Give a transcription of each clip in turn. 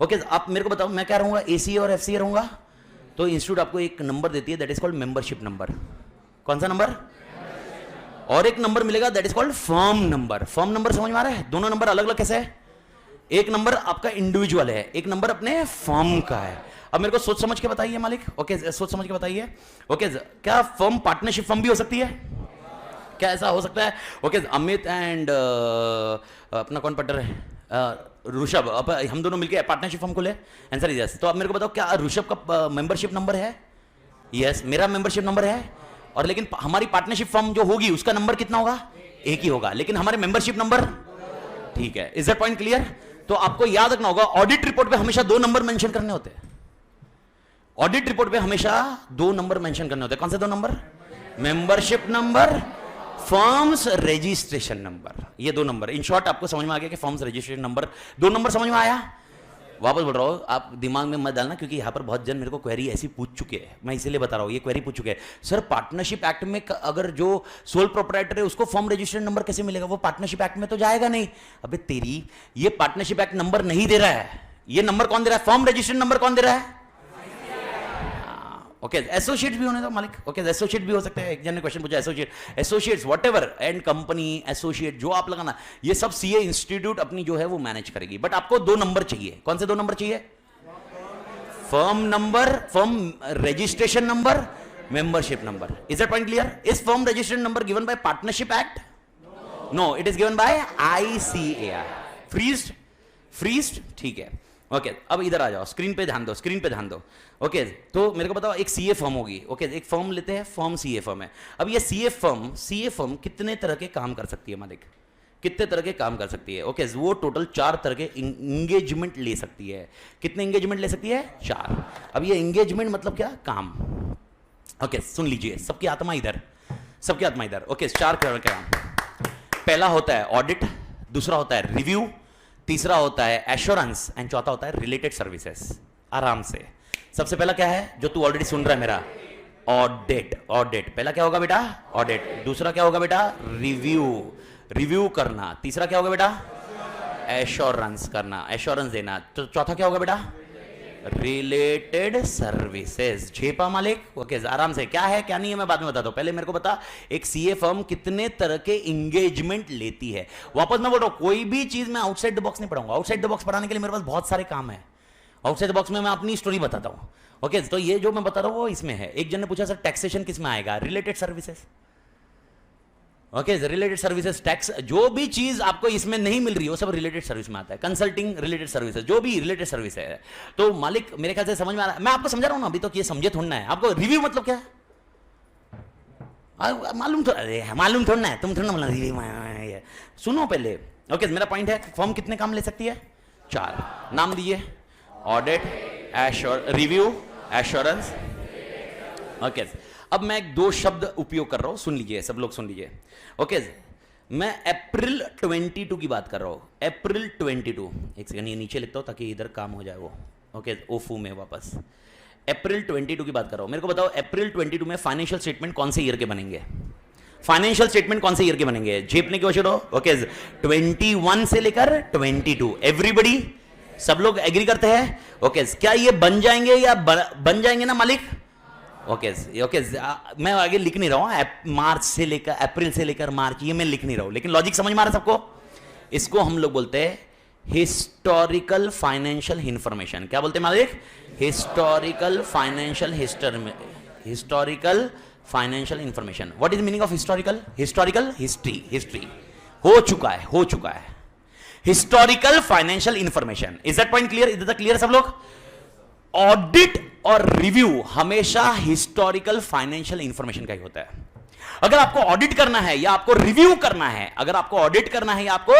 Okay आप मेरे को बताओ मैं क्या रहूंगा, एसी और एफसी रहूंगा, तो इंस्टीट्यूट आपको एक नंबर देती है that is called membership number. कौन सा नंबर? और एक नंबर मिलेगा that is called firm number. Firm number समझ में आ रहा है? दोनों नंबर अलग अलग कैसे है? एक नंबर आपका इंडिविजुअल है, एक नंबर अपने फर्म का है। अब मेरे को सोच समझ के बताइए मालिक, ओके सोच समझ के बताइए। ओके क्या फर्म पार्टनरशिप फर्म भी हो सकती है? क्या ऐसा हो सकता है? ओके अमित एंड अपना कौन पार्टनर है? ऋषभ, अब हम दोनों मिलकर पार्टनरशिप फर्म खोले? Answer is yes. तो अब मेरे को बताओ क्या ऋषभ का मेंबरशिप नंबर है? यस मेरा मेंबरशिप नंबर है। और लेकिन हमारी पार्टनरशिप फर्म जो होगी उसका नंबर कितना होगा? एक ही होगा, लेकिन हमारे मेंबरशिप नंबर ठीक है। Is that point clear? तो आपको याद रखना होगा ऑडिट रिपोर्ट पे हमेशा 2 नंबर मेंशन करने होते हैं। ऑडिट रिपोर्ट पे हमेशा 2 नंबर मेंशन करने होते हैं। कौन से 2 number? Membership number, firms registration number, ये 2 नंबर। इन शॉर्ट आपको समझ में आ गया कि फर्म्स रजिस्ट्रेशन नंबर 2 नंबर समझ में आया? वापस बोल रहा हूं, आप दिमाग में मत डालना क्योंकि यहां पर बहुत जन मेरे को क्वेरी ऐसी पूछ चुके हैं, मैं इसीलिए बता रहा हूं। ये क्वेरी पूछ चुके हैं, सर पार्टनरशिप एक्ट में अगर जो सोल प्रोप्राइटर है उसको फर्म रजिस्ट्रेशन नंबर कैसे मिलेगा? वो पार्टनरशिप एक्ट में तो जाएगा नहीं। अबे तेरी, ये पार्टनरशिप एक्ट नंबर नहीं दे रहा है, ये नंबर कौन दे रहा है? फर्म रजिस्ट्रेशन नंबर कौन दे रहा है? ओके एसोसिएट भी होने दो मालिक। ओके एसोसिएट भी हो सकते हैं। एक जन ने क्वेश्चन पूछा associates whatever and company associate जो आप लगाना, ये सब सीए इंस्टीट्यूट अपनी जो है वो मैनेज करेगी। बट आपको 2 नंबर चाहिए। कौन से 2 नंबर चाहिए? Firm number, firm registration number, membership number. Is that point clear? Is firm registration number given by partnership act? No, it is given by ICAR. Freezed ठीक है। ओके अब इधर आ जाओ, स्क्रीन पे ध्यान दो, स्क्रीन पे ध्यान दो। ओके तो मेरे को बताओ एक सीए फर्म होगी। ओके एक फर्म लेते हैं, फर्म सीए फर्म है। अब ये सीए फर्म कितने तरह के काम कर सकती है मालिक? कितने तरह के काम कर सकती है? ओके वो टोटल 4 तरह के इंगेजमेंट ले सकती है। कितने इंगेजमेंट ले सकती है? 4। अब ये इंगेजमेंट मतलब क्या? काम। ओके सुन लीजिए, सबकी आत्मा इधर, सबकी आत्मा इधर। ओके 4 तरह के काम। पहला होता है ऑडिट, दूसरा होता है रिव्यू, तीसरा होता है एश्योरेंस एंड चौथा होता है रिलेटेड सर्विसेज। आराम से सबसे पहला क्या है जो तू ऑलरेडी सुन रहा है मेरा? ऑडिट। ऑडिट पहला क्या होगा बेटा? ऑडिट। दूसरा क्या होगा बेटा? रिव्यू करना। तीसरा क्या होगा बेटा? एश्योरेंस करना, एश्योरेंस देना। तो चौथा क्या होगा बेटा? Related services. झेपा मालिक? ओके आराम से, क्या है क्या नहीं है मैं बाद में बताता हूं। पहले मेरे को बता एक सीए फर्म कितने तरह के इंगेजमेंट लेती है। वापस मैं बोल रहा हूं कोई भी चीज मैं आउटसाइड द बॉक्स नहीं पढ़ाऊंगा। आउटसाइड द बॉक्स पढ़ाने के लिए मेरे पास बहुत सारे काम है। आउटसाइड द बॉक्स में मैं अपनी स्टोरी बताता हूं। ओके तो ये जो मैं बता रहा हूं वो इसमें है। एक जन ने पूछा सर टैक्सेशन किस में आएगा? Related services. Okay related services, tax, जो भी चीज आपको इसमें नहीं मिल रही है वो सब रिलेटेड सर्विस में आता है। कंसल्टिंग रिलेटेड सर्विसेज, जो भी रिलेटेड सर्विस है। तो मालिक मेरे ख्याल से समझ में आ रहा है, मैं आपको समझा रहा हूं ना अभी तो, ये समझे थोड़ा है आपको। रिव्यू मतलब क्या है मालूम थोड़ा ना है, तुम थोड़ा मतलब रिव्यू सुनो पहले। ओके मेरा पॉइंट है फर्म कितने काम ले सकती है? 4। नाम दिए, ऑडिट, रिव्यू, एश्योरेंस। ओके अब मैं 2 शब्द उपयोग कर रहा हूं, सुन लीजिए सब लोग, सुन लीजिए। ओके मैं अप्रैल 22 की बात कर रहा हूं। अप्रैल 22, एक सेकंड ये नीचे लिखता हूं ताकि इधर काम हो जाए वो। ओके ओफू में वापस अप्रैल 22 की बात कर रहा हूं। मेरे को बताओ अप्रैल 22 में फाइनेंशियल स्टेटमेंट कौन से ईयर के बनेंगे? फाइनेंशियल स्टेटमेंट कौन से ईयर के बनेंगे? झेपने की कोशिश करो। ओके 21 से लेकर 22, एवरीबडी, सब लोग एग्री करते हैं? ओके क्या ये बन जाएंगे या बन जाएंगे ना मालिक? ओके ओके मैं आगे लिख नहीं रहा हूं, मार्च से लेकर अप्रैल से लेकर मार्च, ये मैं लिख नहीं रहा हूं, लेकिन लॉजिक समझ में आ रहा है सबको? इसको हम लोग बोलते हैं हिस्टोरिकल फाइनेंशियल इंफॉर्मेशन। क्या बोलते हैं मालिक? Historical financial historical financial information. What is meaning of historical? Historical history हो चुका है historical financial information. Is that point clear? Is that clear सब लोग? ऑडिट और रिव्यू हमेशा हिस्टोरिकल फाइनेंशियल इंफॉर्मेशन का ही होता है। अगर आपको ऑडिट करना है या आपको रिव्यू करना है, अगर आपको ऑडिट करना है या आपको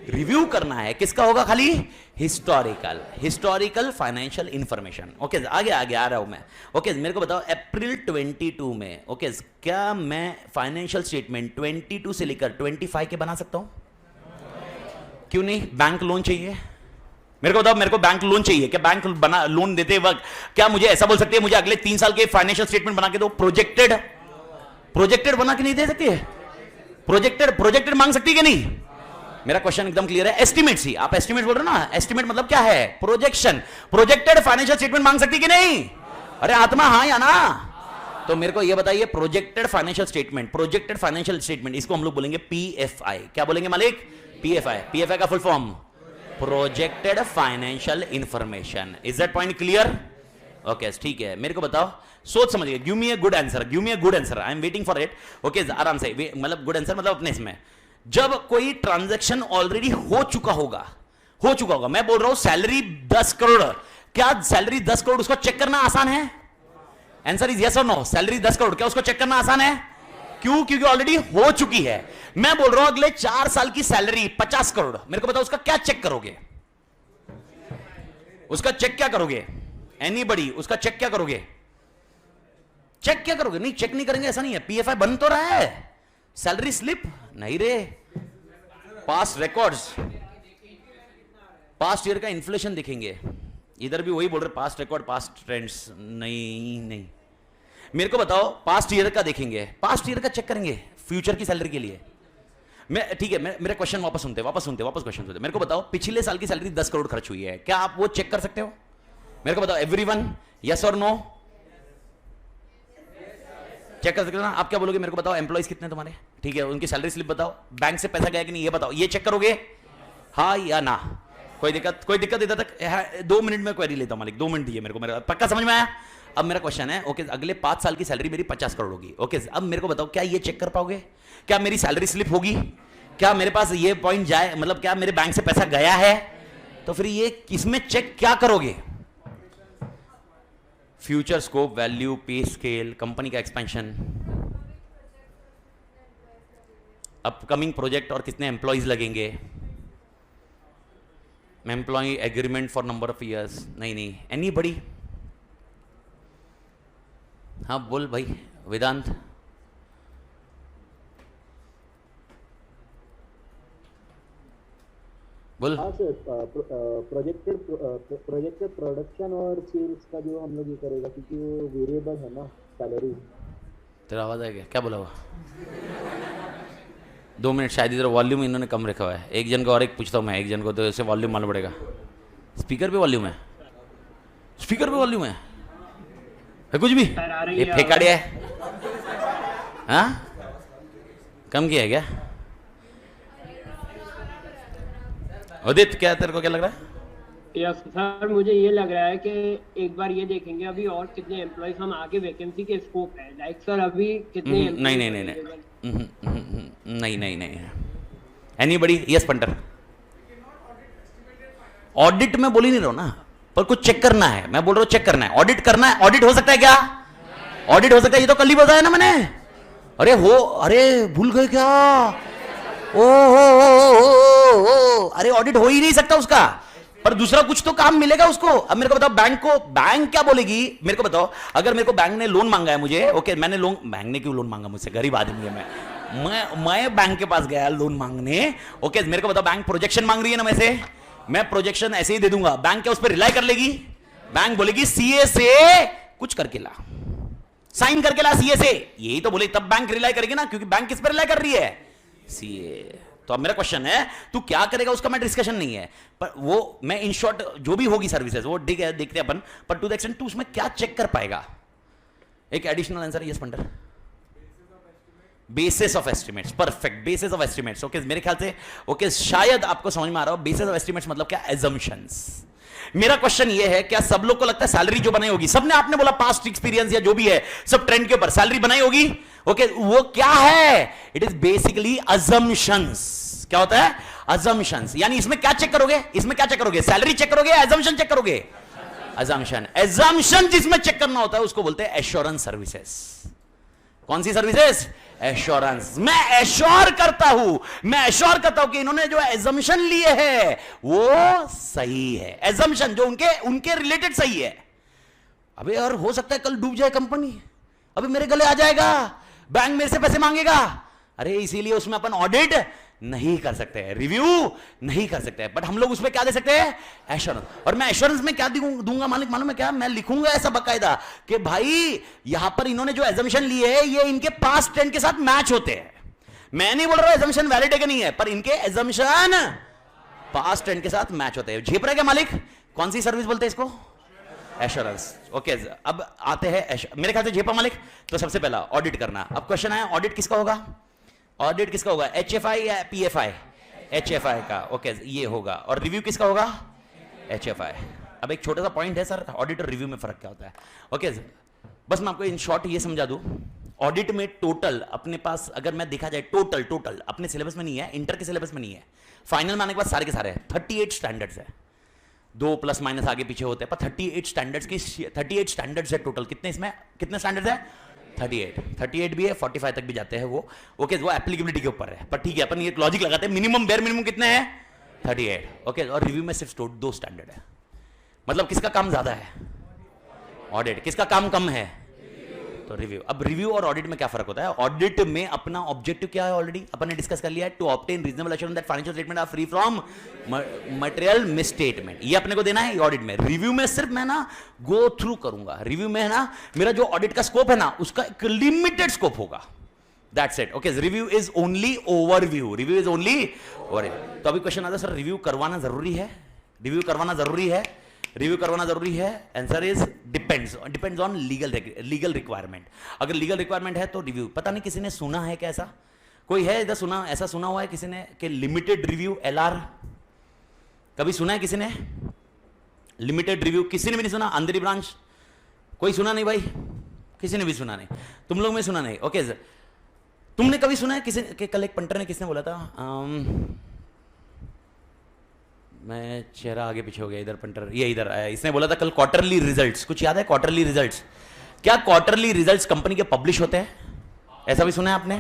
रिव्यू करना है, किसका होगा? खाली हिस्टोरिकल फाइनेंशियल इंफॉर्मेशन। ओके आगे आ रहा हूं मैं। ओके मेरे को बताओ अप्रैल 22 में ओके क्या मैं फाइनेंशियल स्टेटमेंट 22 से लेकर 25 के बना सकता हूं? क्यों नहीं? बैंक लोन चाहिए मेरे को बताओ, मेरे को बैंक लोन चाहिए क्या? बैंक बना लोन देते वक्त क्या मुझे ऐसा बोल सकते हैं मुझे अगले 3 साल के फाइनेंशियल स्टेटमेंट बना के दो? प्रोजेक्टेड बना के नहीं दे सकती है? प्रोजेक्टेड मांग सकती है कि नहीं? मेरा क्वेश्चन एकदम क्लियर है। एस्टिमेट्स ही, आप एस्टिमेट बोल रहे हो ना, एस्टिमेट मतलब क्या है? प्रोजेक्शन। प्रोजेक्टेड फाइनेंशियल स्टेटमेंट मांग सकती कि नहीं? अरे आत्मा हाँ या ना? तो मेरे को ये बताइए, projected financial statement, projected financial statement, इसको हम लोग बोलेंगे पीएफआई। क्या बोलेंगे मालिक? पीएफआई। पीएफआई का full form projected financial information. Is that point clear? Okay ठीक है, मेरे को बताओ, सोच समझिए, give me a good answer, give me a good answer, I am waiting for it. Okay आराम से, मतलब गुड आंसर मतलब अपने इसमें, जब कोई ट्रांजैक्शन ऑलरेडी हो चुका होगा, मैं बोल रहा हूं सैलरी 10 करोड़, क्या सैलरी 10 करोड़ उसको चेक करना आसान है? आंसर इज यस और नो। सैलरी 10 करोड़ क्या उसको चेक करना आसान है? क्यों? क्योंकि ऑलरेडी हो चुकी है। मैं बोल रहा हूं अगले 4 साल की सैलरी 50 करोड़, मेरे को बताओ उसका क्या चेक करोगे? उसका चेक क्या करोगे? एनीबडी, उसका चेक क्या करोगे? चेक क्या करोगे? नहीं, चेक नहीं करेंगे ऐसा नहीं है। पीएफआई बन तो रहा है, सैलरी स्लिप नहीं रे, पास्ट रिकॉर्ड्स, पास्ट ईयर का इन्फ्लेशन दिखेंगे। इधर भी वही बोल रहे, पास्ट रिकॉर्ड, पास्ट ट्रेंड्स। नहीं, मेरे को बताओ, पास्ट ईयर का देखेंगे, पास्ट ईयर का चेक करेंगे फ्यूचर की सैलरी के लिए। मैं ठीक है, मेरा क्वेश्चन वापस सुनते क्वेश्चन सुनते। मेरे को बताओ, पिछले साल की सैलरी 10 करोड़ खर्च हुई है, क्या आप वो चेक कर सकते हो? मेरे को बताओ, एवरीवन, यस और नो? चेक कर सकते हो ना? आप क्या बोलोगे? मेरे को बताओ, एम्प्लॉइज कितने तुम्हारे? ठीक है, उनकी सैलरी स्लिप बताओ, बैंक से पैसा गया कि नहीं ये बताओ, ये चेक करोगे हाँ या ना? कोई दिक्कत इधर तक? 2 मिनट में क्वेरी लेता हूं मालिक, 2 मिनट दिए मेरे को, मेरा पक्का समझ में आया? अब मेरा क्वेश्चन है, ओके अगले 5 साल की सैलरी मेरी 50 करोड़ होगी, ओके अब मेरे को बताओ, क्या ये चेक कर पाओगे? क्या मेरी सैलरी स्लिप होगी? क्या मेरे पास ये पॉइंट जाए, मतलब क्या मेरे बैंक से पैसा गया है? तो फिर ये किसमें चेक क्या करोगे? Future scope, value, pay scale, company का एक्सपेंशन, अपकमिंग प्रोजेक्ट और कितने एम्प्लॉइज लगेंगे, employ agreement for number of years. नहीं, एनीबडी? हाँ बोल भाई वेदांत। बोल। हाँ सर, प्रोजेक्टेड प्रोडक्शन और सेल्स का जो हम लोग ये करेगा, क्योंकि वो वेरिएबल है ना सैलरी। तेरा आवाज आएगा क्या? बोला हुआ 2 मिनट, शायद इधर वॉल्यूम इन्होंने कम रखा हुआ है। एक जन को और एक पूछता हूँ मैं, एक जन को तो ऐसे वॉल्यूम मालूम पड़ेगा। स्पीकर पे वॉल्यूम है? स्पीकर पे वॉल्यूम है कुछ भी? ये फेंकाड़िया है? हाँ कम किया है क्या? उदित क्या तेरे को क्या लग रहा है? यस सर, मुझे ये लग रहा है कि एक बार ये देखेंगे अभी और कितने एम्प्लॉइज हम आगे वैकेंसी के स्कोप है, लाइक सर अभी कितने नहीं। एनीबडी? Yes punter. ऑडिट में बोल ही नहीं रहा हूं ना, पर कुछ चेक करना है, मैं बोल रहा हूं चेक करना है, ऑडिट करना है। ऑडिट हो सकता है क्या? ऑडिट हो सकता है, ये तो कल ही बताया ना मैंने। अरे भूल गए क्या? अरे ऑडिट हो ही नहीं सकता उसका, पर दूसरा कुछ तो काम मिलेगा उसको। अब मेरे को बताओ, बैंक क्या बोलेगी? मेरे को बताओ, अगर मेरे को बैंक ने लोन मांगा है मुझे, ओके मैंने लोन, बैंक ने क्यों लोन मांगा मुझसे? गरीब आदमी है मैं बैंक के पास गया लोन मांगने, ओके मेरे को बताओ, बैंक प्रोजेक्शन मांग रही है ना मैं से, मैं प्रोजेक्शन ऐसे ही दे दूंगा, बैंक क्या उस पर रिलाई कर लेगी? बैंक बोलेगी सीए से कुछ करके ला, साइन करके ला सीए से, यही तो बोले, तब बैंक रिलाई करेगी ना, क्योंकि बैंक किस पर रिलाई कर रही है? सीए। तो अब मेरा क्वेश्चन है, तू क्या करेगा उसका मैं डिस्कशन नहीं है, पर वो मैं इन शॉर्ट जो भी होगी सर्विसेज वो देखते हैं अपन, पर टू द एक्सटेंट तू उसमें क्या चेक कर पाएगा? एक एडिशनल आंसर यस पंडर, basis of estimates. Perfect, basis of estimates. Okay मेरे ख्याल से ओके शायद आपको समझ में आ रहा हो बेसिस ऑफ एस्टिमेट्स मतलब क्या? एजम्पशंस। मेरा क्वेश्चन ये है, क्या सब लोग को लगता है सैलरी जो बनाई होगी, सबने आपने बोला पास्ट एक्सपीरियंस या जो भी है सब ट्रेंड के ऊपर सैलरी बनाई होगी, ओके वो क्या है? It is basically assumptions. क्या होता है? अजम्पशंस। यानी इसमें क्या चेक करोगे? इसमें क्या चेक करोगे? सैलरी चेक करोगे या अजम्पशन चेक करोगे? अजम्पशन। एजम्पशन जिसमें चेक करना होता है उसको बोलते हैं एश्योरेंस सर्विसेज। कौन सी सर्विसेज? एश्योरेंस। मैं एश्योर करता हूं कि इन्होंने जो एजम्पशन लिए है वो सही है, एजम्पशन जो उनके रिलेटेड सही है। अबे यार हो सकता है कल डूब जाए कंपनी, अबे मेरे गले आ जाएगा, बैंक मेरे से पैसे मांगेगा, अरे इसीलिए उसमें अपन ऑडिट नहीं कर सकते हैं, रिव्यू नहीं कर सकते हैं, बट हम लोग उसमें क्या दे सकते हैं? एश्योरेंस। और मैं एश्योरेंस में क्या दूंगा मालूम है क्या? मैं लिखूंगा ऐसा बकायदा कि भाई यहां पर इन्होंने जो एजम्पशन लिए है ये इनके पास्ट ट्रेंड के साथ मैच होते हैं। मैं नहीं बोल रहा एजम्पशन वैलिड है कि नहीं है, पर इनके एजम्पशन पास्ट टेंस के साथ मैच होते हैं। झेप रहे क्या मालिक? कौन सी सर्विस बोलते हैं इसको? एश्योरेंस। ओके, अब आते हैं मेरे ख्याल से झेपा मालिक। तो सबसे पहला ऑडिट करना। अब क्वेश्चन है ऑडिट किसका होगा? ऑडिट किसका होगा? एचएफआई या पीएफआई? एचएफआई का। ओके, ये होगा। और रिव्यू किसका होगा? एचएफआई। अब एक छोटा सा पॉइंट है सर, ऑडिट और रिव्यू में फर्क क्या होता है? ओके, बस मैं आपको इन शॉर्ट ये समझा दूं। ऑडिट में टोटल अपने पास अगर मैं देखा जाए टोटल अपने सिलेबस में नहीं है, इंटर के सिलेबस में नहीं है, फाइनल में आने के बाद सारे के सारे 38 स्टैंडर्ड्स है, 2 प्लस माइनस आगे पीछे होते हैं, पर 38 स्टैंडर्ड्स है टोटल। कितने इसमें कितने स्टैंडर्ड्स है? 38 भी है, 45 तक भी जाते हैं वो। ओके, वो एप्लीकेबिलिटी के ऊपर है, पर ठीक है, अपन ये लॉजिक लगाते हैं, मिनिमम बेयर मिनिमम कितने हैं? 38। ओके, और रिव्यू में सिर्फ 2 स्टैंडर्ड है। मतलब किसका काम ज्यादा है? ऑडिट। किसका काम कम है? तो रिव्यू। अब रिव्यू और ऑडिट में क्या फर्क होता है? ऑडिट में अपना ऑब्जेक्टिव क्या है? ऑलरेडी अपन ने डिस्कस कर लिया है, to obtain reasonable assurance that financial statement are free from material misstatement. ये अपने को देना है ऑडिट में। रिव्यू में सिर्फ मैं ना गो थ्रू करूंगा। रिव्यू में है ना, मेरा जो ऑडिट का स्कोप है ना, उसका एक लिमिटेड स्कोप होगा। That's it. Okay, review is only overview. Review is only overview. तो अभी क्वेश्चन आता है सर, रिव्यू करवाना जरूरी है? रिव्यू करवाना जरूरी है? रिव्यू करवाना जरूरी है? Answer is depends on legal requirement. अगर लीगल रिक्वायरमेंट है तो रिव्यू। पता नहीं किसी ने सुना है क्या ऐसा? कोई है इधर सुना, ऐसा सुना हुआ है किसी ने कि लिमिटेड रिव्यू एलआर? कभी सुना है किसी ने? लिमिटेड रिव्यू किसी ने भी नहीं सुना? अंदरी ब्रांच कोई सुना नहीं भाई? किसी ने भी सुना नहीं? तुम लोग में सुना नहीं? ओके, तुमने कभी सुना है किसी के? कल एक पंटर ने किसने बोला था, मैं चेहरा आगे पीछे हो गया, इधर पंटर, ये इधर आया, इसने बोला था कल क्वार्टरली रिजल्ट्स, कुछ याद है? क्वार्टरली रिजल्ट्स, क्या क्वार्टरली रिजल्ट्स कंपनी के पब्लिश होते हैं? ऐसा भी सुना है आपने?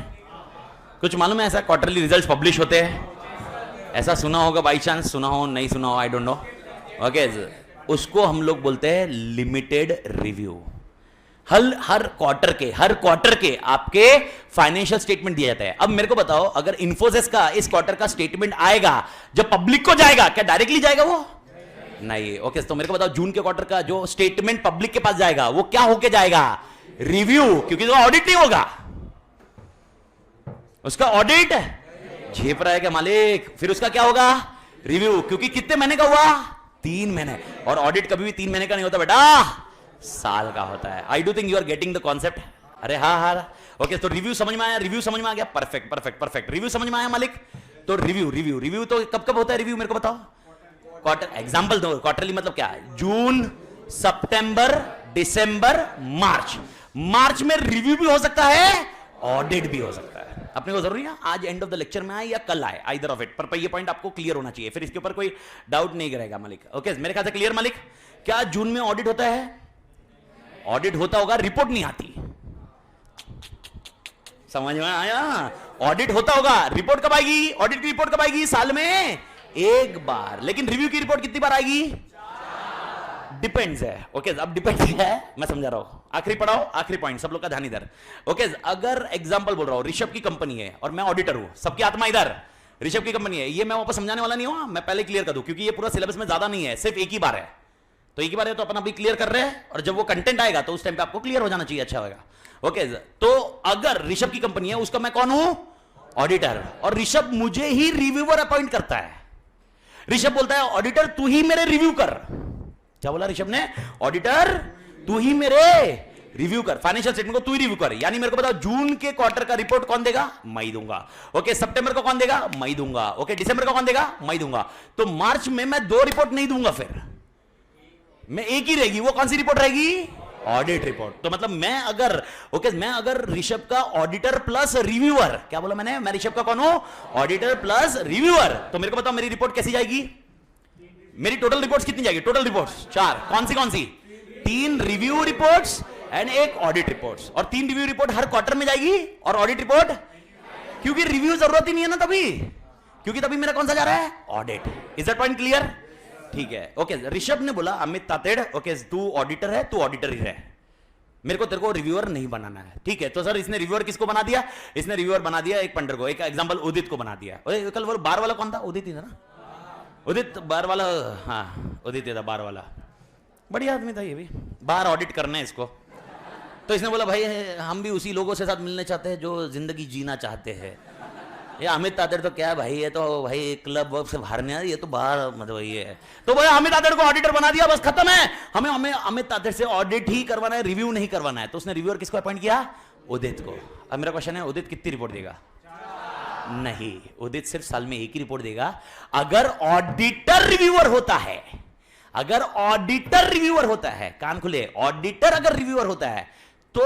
कुछ मालूम है ऐसा क्वार्टरली रिजल्ट्स पब्लिश होते हैं? ऐसा सुना होगा, बाई चांस सुना हो, नहीं सुना हो, आई डोंट नो। ओके, उसको हम लोग बोलते हैं लिमिटेड रिव्यू। हर क्वार्टर के आपके फाइनेंशियल स्टेटमेंट दिया जाता है। अब मेरे को बताओ, अगर इन्फोसिस का इस क्वार्टर का स्टेटमेंट आएगा, जब पब्लिक को जाएगा, क्या डायरेक्टली जाएगा वो? नहीं। ओके, तो मेरे को बताओ, जून के क्वार्टर का जो स्टेटमेंट पब्लिक के पास जाएगा, वो क्या होके जाएगा? रिव्यू, क्योंकि तो ऑडिट नहीं होगा उसका। ऑडिट झेप रहा है क्या मालिक? फिर उसका क्या होगा? रिव्यू, क्योंकि कितने महीने का हुआ? 3 महीने। और ऑडिट कभी भी 3 महीने का नहीं होता बेटा, साल का होता है। I do think you are getting the concept. अरे हाँ। ओके, तो रिव्यू समझ में आया? रिव्यू समझ में आ गया? परफेक्ट। रिव्यू समझ में आया मालिक? तो रिव्यू तो कब होता है रिव्यू? मेरे को बताओ। क्वार्टर एग्जांपल दो। क्वार्टरली मतलब क्या? जून, सितंबर, दिसंबर, मार्च में रिव्यू भी हो सकता है, ऑडिट भी हो सकता है। अपने को जरूरी है आज एंड ऑफ द लेक्चर में आए या कल आए, आइदर ऑफ इट, पर ये पॉइंट आपको क्लियर होना चाहिए, फिर इसके ऊपर कोई डाउट नहीं करेगा मालिक। ओके, मेरे ख्याल से क्लियर मालिक। क्या जून में ऑडिट होता है? ऑडिट होता होगा, रिपोर्ट नहीं आती। समझ में आया? ऑडिट होता होगा, रिपोर्ट कब आएगी? ऑडिट की रिपोर्ट कब आएगी? साल में एक बार। लेकिन रिव्यू की रिपोर्ट कितनी बार आएगी? डिपेंड्स है। ओके, अब डिपेंड्स है, मैं समझा रहा हूं। आखिरी पढ़ाओ, आखिरी पॉइंट, सब लोग का ध्यान इधर। ओके, अगर एग्जांपल बोल रहा हूं, ऋषभ की कंपनी है और मैं ऑडिटर हूं, सबकी आत्मा इधर, ऋषभ की कंपनी है, ये मैं वापस समझाने वाला नहीं हूं, मैं पहले क्लियर कर दूं, क्योंकि ये पूरा सिलेबस में ज्यादा नहीं है, सिर्फ एक ही बार है। तो एक ही बार है तो अपन अभी क्लियर कर रहे हैं, और जब वो कंटेंट आएगा तो उस टाइम पे आपको क्लियर हो जाना चाहिए, अच्छा होगा। ओके, तो अगर ऋषभ की कंपनी है, उसका मैं कौन हूं? ऑडिटर। और ऋषभ मुझे ही रिव्यूअर अपॉइंट करता है। ऋषभ बोलता है ऑडिटर तू ही मेरे रिव्यू कर। क्या बोला ऋषभ ने? ऑडिटर तू ही मेरे रिव्यू कर, फाइनेंशियल स्टेटमेंट को तू ही रिव्यू कर। यानी मेरे को बताओ, जून के क्वार्टर का रिपोर्ट कौन देगा? मैं ही दूंगा। ओके, सितंबर को कौन देगा? मैं ही दूंगा। ओके, दिसंबर को कौन देगा? मैं ही दूंगा। तो मार्च में मैं 2 रिपोर्ट नहीं दूंगा, फिर मैं एक ही रहेगी। वो कौन सी रिपोर्ट रहेगी? Audit report. तो मतलब मैं अगर ऋषभ का ऑडिटर प्लस रिव्यूअर, क्या बोला मैंने? मैं ऋषभ का कौन हूं? Auditor plus reviewer. तो मेरे को बताओ मेरी रिपोर्ट कैसी जाएगी? मेरी टोटल रिपोर्ट्स कितनी जाएगी? Total reports 4। कौन सी? 3 review reports and 1 audit reports. और 3 रिव्यू रिपोर्ट हर क्वार्टर में जाएगी, और ऑडिट रिपोर्ट, क्योंकि रिव्यू जरूरत ही नहीं है ना तभी, क्योंकि तभी मेरा कौन सा जा रहा है? Audit. Is that point clear? ठीक है। ओके, ऋषभ ने बोला अमित तातेड़, ओके तू ऑडिटर है, तू ऑडिटर ही रहे, मेरे को तेरे को रिव्यूअर नहीं बनाना है। ठीक है, तो सर इसने रिव्यूअर किसको बना दिया? इसने रिव्यूअर बना दिया एक पंडर को, एक एग्जांपल उदित को बना दिया। कल वो बार वाला कौन था? उदित ही था ना? उदित बार वाला, हाँ उदित था बार वाला, बढ़िया आदमी था ये भी, बार ऑडिट करना है इसको। तो इसने बोला भाई हम भी उसी लोगों से साथ मिलने चाहते हैं जो जिंदगी जीना चाहते हैं, ये अमित तातेड़ तो क्या है भाई, ये तो भाई क्लब वर्क से बाहर नहीं आ, ये तो बाहर मतलब ये है। तो भाई अमित तातेड़ को ऑडिटर बना दिया, बस खत्म है। हमें हमें अमित तातेड़ से ऑडिट ही करवाना है, रिव्यू नहीं करवाना है। तो उसने रिव्यूअर किसको अपॉइंट किया? उदित को। अब मेरा क्वेश्चन है, उदित कितनी रिपोर्ट देगा? नहीं, उदित सिर्फ साल में एक ही रिपोर्ट देगा। अगर ऑडिटर रिव्यूअर होता है, अगर ऑडिटर रिव्यूअर होता है, कान खुले, ऑडिटर अगर रिव्यूअर होता है तो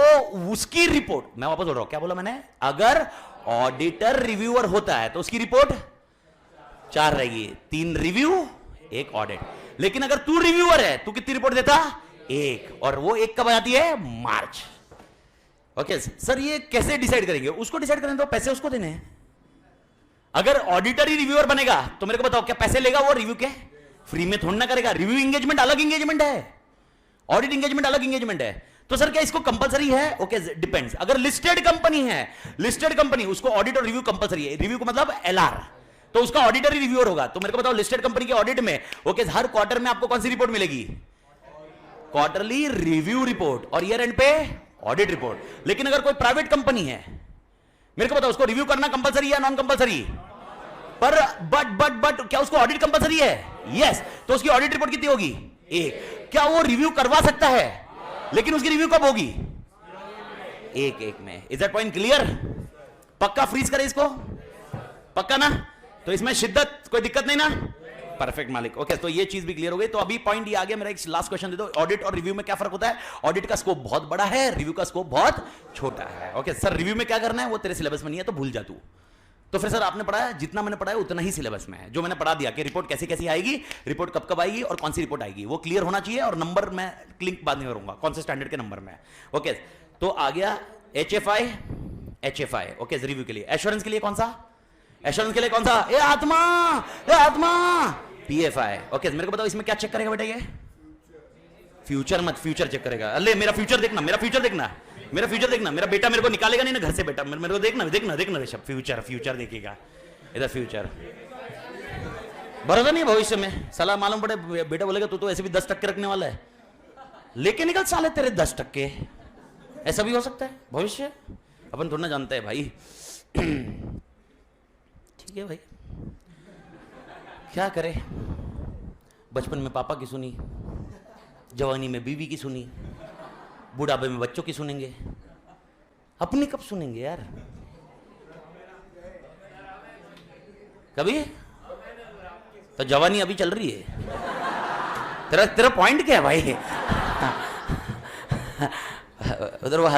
उसकी रिपोर्ट, मैं वापस बोल रहा हूं, क्या बोला मैंने? अगर ऑडिटर रिव्यूअर होता है तो उसकी रिपोर्ट 4 रहेगी, 3 रिव्यू 1 ऑडिट। लेकिन अगर तू रिव्यूअर है, तू कितनी रिपोर्ट देता? 1। और वो 1 कब आती है? मार्च। ओके सर, ये कैसे डिसाइड करेंगे? उसको डिसाइड करें तो पैसे उसको देने हैं। अगर ऑडिटर ही रिव्यूअर बनेगा तो मेरे को बताओ, क्या पैसे लेगा वो रिव्यू के? फ्री में थोड़ा ना करेगा। रिव्यू एंगेजमेंट अलग एंगेजमेंट है, ऑडिट एंगेजमेंट अलग एंगेजमेंट है। तो सर क्या इसको कंपलसरी है? Okay depends. अगर लिस्टेड कंपनी है, लिस्टेड कंपनी, उसको ऑडिट और रिव्यू कंपलसरी है। रिव्यू को मतलब एलआर, तो उसका ऑडिटर ही रिव्यूअर होगा। तो मेरे को बताओ, लिस्टेड कंपनी के ऑडिट में ओके हर क्वार्टर में आपको कौन सी रिपोर्ट मिलेगी? क्वार्टरली रिव्यू रिपोर्ट, और ईयर एंड पे ऑडिट रिपोर्ट। लेकिन अगर कोई प्राइवेट कंपनी है, मेरे को बताओ उसको रिव्यू करना कंपलसरी या नॉन कंपलसरी? पर बट क्या उसको ऑडिट कंपलसरी है? यस। तो उसकी ऑडिट रिपोर्ट कितनी होगी? 1। क्या वो रिव्यू करवा सकता है? लेकिन उसकी रिव्यू कब होगी? 1 में। Is that point clear? पक्का फ्रीज करे इसको? पक्का ना? तो इसमें शिद्दत कोई दिक्कत नहीं ना? परफेक्ट मालिक। ओके तो ये चीज भी क्लियर हो गई। तो अभी पॉइंट ये आ गया। मेरा एक लास्ट क्वेश्चन दे दो, ऑडिट और रिव्यू में क्या फर्क होता है? ऑडिट का स्कोप बहुत बड़ा है, रिव्यू का स्कोप बहुत छोटा है। ओके सर, रिव्यू में क्या करना है वो तेरे सिलेबस में नहीं है, तो भूल जा तू। तो फिर सर आपने पढ़ाया, जितना मैंने पढ़ाया उतना ही सिलेबस में है। जो मैंने पढ़ा दिया कि रिपोर्ट कैसी कैसी आएगी, रिपोर्ट कब कब आएगी और कौन सी रिपोर्ट आएगी, वो क्लियर होना चाहिए। और नंबर मैं क्लिक बाद में करूंगा कौन से स्टैंडर्ड के नंबर में। ओके तो आ गया HFI। ओके रिव्यू के लिए। एश्योरेंस के लिए कौन सा? एश्योरेंस के लिए कौन सा? ए आत्मा PFI। ओके मेरे को बताओ इसमें क्या चेक करेगा बेटा? ये फ्यूचर मत, फ्यूचर चेक करेगा। अरे मेरा फ्यूचर देखना, मेरा फ्यूचर देखना, मेरा फ्यूचर देखना। मेरा बेटा मेरे को निकालेगा नहीं ना घर से बेटा, मेरे को देखना देखना देखना ऋषभ, फ्यूचर देखेगा इधर। फ्यूचर भरोसा नहीं भविष्य में, साला मालूम पड़े बेटा बोलेगा तू तो ऐसे भी 10% रखने वाला है, लेके निकल साले तेरे 10%। ऐसा भी हो सकता है भविष्य, अपन थोड़ा ना जानते हैं भाई। ठीक है भाई, क्या करे? बचपन में पापा की सुनी, जवानी में बीवी की सुनी, बुढ़ापे में बच्चों की सुनेंगे, अपनी कब सुनेंगे यार? कभी तो जवानी अभी चल रही है। तेरा पॉइंट क्या है भाई? उधर वो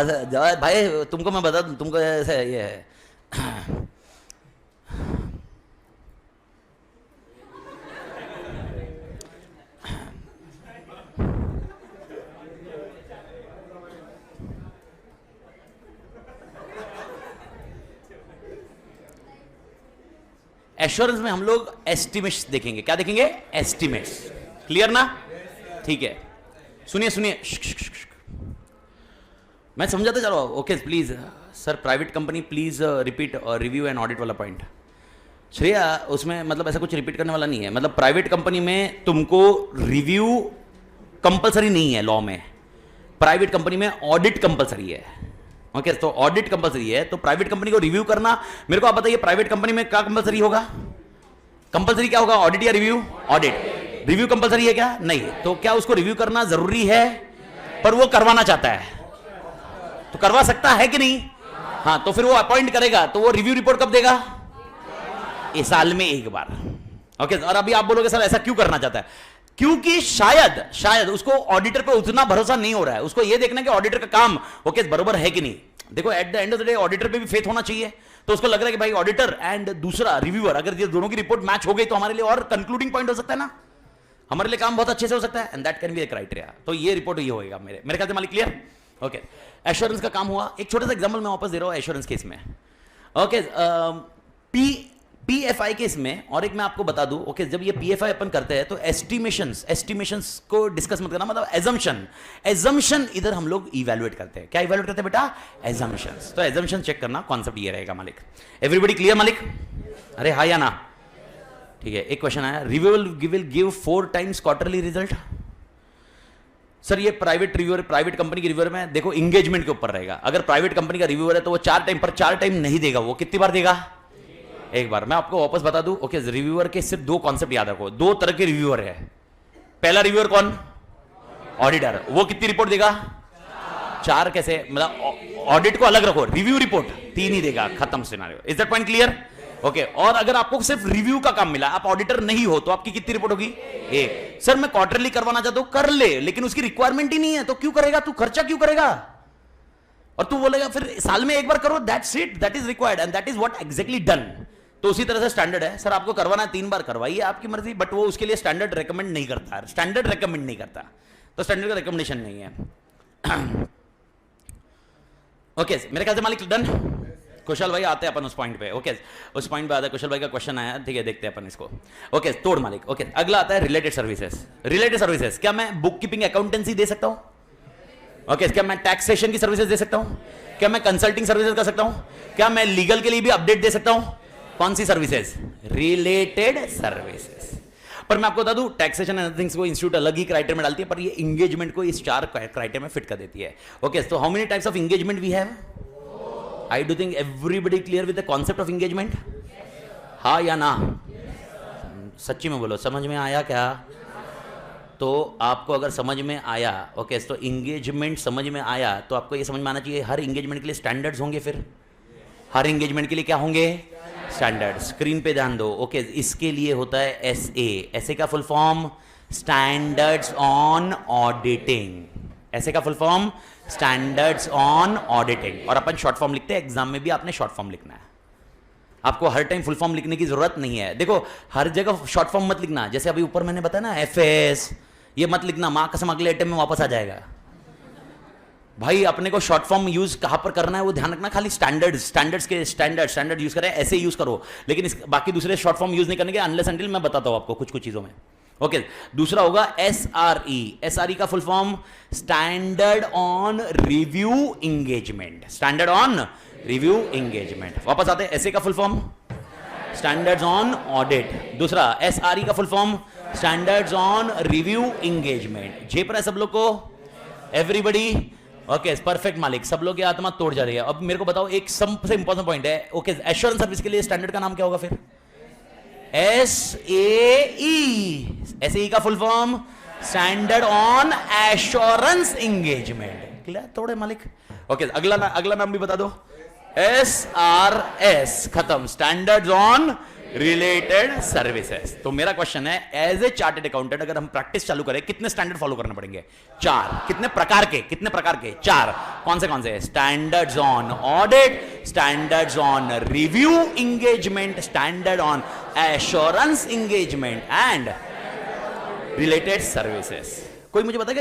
भाई तुमको मैं बता दूं, तुमको ऐसा ये है। एश्योरेंस में हम लोग एस्टिमेट्स देखेंगे। क्या देखेंगे? एस्टिमेट्स। क्लियर ना? ठीक है, सुनिए सुनिए, मैं समझाता चलो। Okay please sir, private company please repeat review and audit वाला पॉइंट। श्रेया उसमें मतलब ऐसा कुछ रिपीट करने वाला नहीं है। मतलब प्राइवेट कंपनी में तुमको रिव्यू कंपलसरी नहीं है लॉ में, प्राइवेट कंपनी में ऑडिट कंपलसरी है। ओके तो ऑडिट कंपलसरी है, तो प्राइवेट कंपनी को रिव्यू करना, मेरे को आप बताइए प्राइवेट कंपनी में क्या कंपलसरी होगा? कंपलसरी क्या होगा? ऑडिट या रिव्यू? ऑडिट। रिव्यू कंपलसरी है क्या? नहीं। तो क्या उसको रिव्यू करना जरूरी है? पर वो करवाना चाहता है तो करवा सकता है कि नहीं? हाँ, तो फिर वो अपॉइंट करेगा, तो वो रिव्यू रिपोर्ट कब देगा? इस साल में एक बार। ओके और अभी आप बोलोगे सर ऐसा क्यों करना चाहता है? क्योंकि शायद उसको ऑडिटर पे उतना भरोसा नहीं हो रहा है। उसको ये देखना कि ऑडिटर का काम ओके बरोबर है कि नहीं। देखो at the end of the day auditor पे भी फेथ होना चाहिए। तो उसको लग रहा है कि भाई ऑडिटर एंड दूसरा रिव्यूअर, अगर ये दोनों की रिपोर्ट मैच हो गई तो हमारे लिए और कंक्लूडिंग पॉइंट हो सकता है ना, हमारे लिए काम बहुत अच्छे से हो सकता है। And that can be a criteria. तो ये रिपोर्ट ये होगा मेरे ख्याल से मालिक। क्लियर? ओके एश्योरेंस का काम हुआ। एक छोटा सा एग्जांपल मैं वापस दे रहा हूं एश्योरेंस केस में। ओके PFI केस में, और एक मैं आपको बता दूं, ओके जब ये PFI अपन करते हैं तो एस्टिमेशंस को डिस्कस मत करना, मतलब एजम्पशन इधर हम लोग इवैल्यूएट करते हैं। क्या इवैल्यूएट करते हैं बेटा? एजम्पशंस। तो एजम्पशन चेक करना, कॉन्सेप्ट ये रहेगा मालिक। एवरीबॉडी क्लियर मालिक? अरे हाँ या ना? ठीक है, एक क्वेश्चन आया, review will give 4 times quarterly result. Sir ये प्राइवेट कंपनी के रिव्यूअर में देखो एंगेजमेंट के ऊपर रहेगा। अगर प्राइवेट कंपनी का रिव्यूअर है तो वो 4 टाइम नहीं देगा। वो कितनी बार देगा? एक बार मैं आपको वापस बता दूं, ओके, रिव्यूअर के सिर्फ दो कॉन्सेप्ट याद रखो, दो तरह के रिव्यूअर है। पहला रिव्यूअर कौन? ऑडिटर। वो कितनी रिपोर्ट देगा? 4। कैसे? मतलब ऑडिट को अलग रखो, रिव्यू रिपोर्ट 3 ही देगा, खत्म scenario. Is that point clear? Okay. और अगर आपको सिर्फ रिव्यू का काम मिला, आप ऑडिटर नहीं हो, तो आपकी कितनी रिपोर्ट होगी? 1। सर मैं क्वार्टरली करवाना चाहता हूं, कर ले, लेकिन उसकी रिक्वायरमेंट ही नहीं है, तो क्यों करेगा तू? खर्चा क्यों करेगा? और तू बोलेगा फिर साल में एक बार करो, that's it, that is required and that is what exactly done. तो उसी तरह से स्टैंडर्ड है, सर आपको करवाना है 3 बार करवाइए, आपकी मर्जी, बट वो उसके लिए स्टैंडर्ड रेकमेंड नहीं करता, स्टैंडर्ड रेकमेंड नहीं करता, तो स्टैंडर्ड का रिकमेंडेशन नहीं है। ओके मेरे ख्याल से मालिक डन। कुशल भाई आते हैं अपन उस पॉइंट पे। ओके उस पॉइंट पे आता है, कुशल भाई का क्वेश्चन आया, ठीक है देखते हैं अपन इसको। ओके तोड़ मालिक। ओके अगला आता है रिलेटेड सर्विसेज। रिलेटेड सर्विसेज, क्या मैं बुक कीपिंग अकाउंटेंसी दे सकता हूं? ओके क्या मैं टैक्सेशन की सर्विसेज दे सकता हूं? क्या मैं कंसल्टिंग सर्विसेज कर सकता हूं? क्या मैं लीगल के लिए भी अपडेट दे सकता हूं? कौन सी सर्विसेज? Related services. पर मैं आपको बता दूं, टैक्सेशन एंड थिंग्स को इंस्टीट्यूट अलग ही क्राइटेरिया में डालती है, पर ये इंगेजमेंट को इस 4 क्राइटेरिया में फिट कर देती है। ओके तो how many types of engagement we have? I do think everybody clear with the concept of engagement? हाँ या ना? सच्ची में बोलो, समझ में आया क्या? तो आपको अगर समझ में आया, ओके तो इंगेजमेंट समझ में आया, तो आपको ये समझ में आना चाहिए हर इंगेजमेंट के लिए स्टैंडर्ड्स होंगे। फिर हर इंगेजमेंट के लिए क्या होंगे? स्टैंडर्ड। स्क्रीन पे ध्यान दो। ओके इसके लिए होता है एसए। एसए का full form standards on auditing. SA का full form standards on auditing. और अपन शॉर्ट फॉर्म लिखते हैं, एग्जाम में भी आपने शॉर्ट फॉर्म लिखना है, आपको हर टाइम फुल फॉर्म लिखने की जरूरत नहीं है। देखो हर जगह शॉर्ट फॉर्म मत लिखना, जैसे अभी ऊपर मैंने बताया ना एफएस, ये मत लिखना, मां कसम अगले अटेम्प्ट में वापस आ जाएगा। भाई अपने को शॉर्ट फॉर्म यूज कहां पर करना है वो ध्यान रखना, खाली स्टैंडर्ड यूज करें, ऐसे यूज करो, लेकिन बाकी दूसरे शॉर्ट फॉर्म यूज नहीं करने के, अनलेस अनटिल मैं बताता हूं आपको कुछ चीजों में। ओके दूसरा होगा एसआरई। एसआरई का full form standard on review engagement. Standard on review engagement. वापस आते हैं, एसए का full form standards on audit. दूसरा एसआरई का full form standards on review engagement. जे पर है सब लोग को? एवरीबडी? ओके परफेक्ट मालिक, सब लोग की आत्मा तोड़ जा रही है। अब मेरे को बताओ एक सबसे इंपॉर्टेंट पॉइंट है। ओके एश्योरेंस सर्विस के लिए स्टैंडर्ड का नाम क्या होगा फिर? एसएई। एसएई का full form standard on assurance engagement. Clear तोड़े मालिक? ओके अगला नाम भी बता दो। एसआरएस खत्म, स्टैंडर्ड्स ऑन रिलेटेड सर्विसेज। तो मेरा क्वेश्चन है, एज ए चार्टेड अकाउंटेंट अगर हम प्रैक्टिस चालू करें, कितने स्टैंडर्ड फॉलो करने पड़ेंगे? 4। कितने प्रकार के? 4। कौन से? Standards on audit, standards on review engagement, standard on assurance engagement and related services. कोई मुझे बताएगा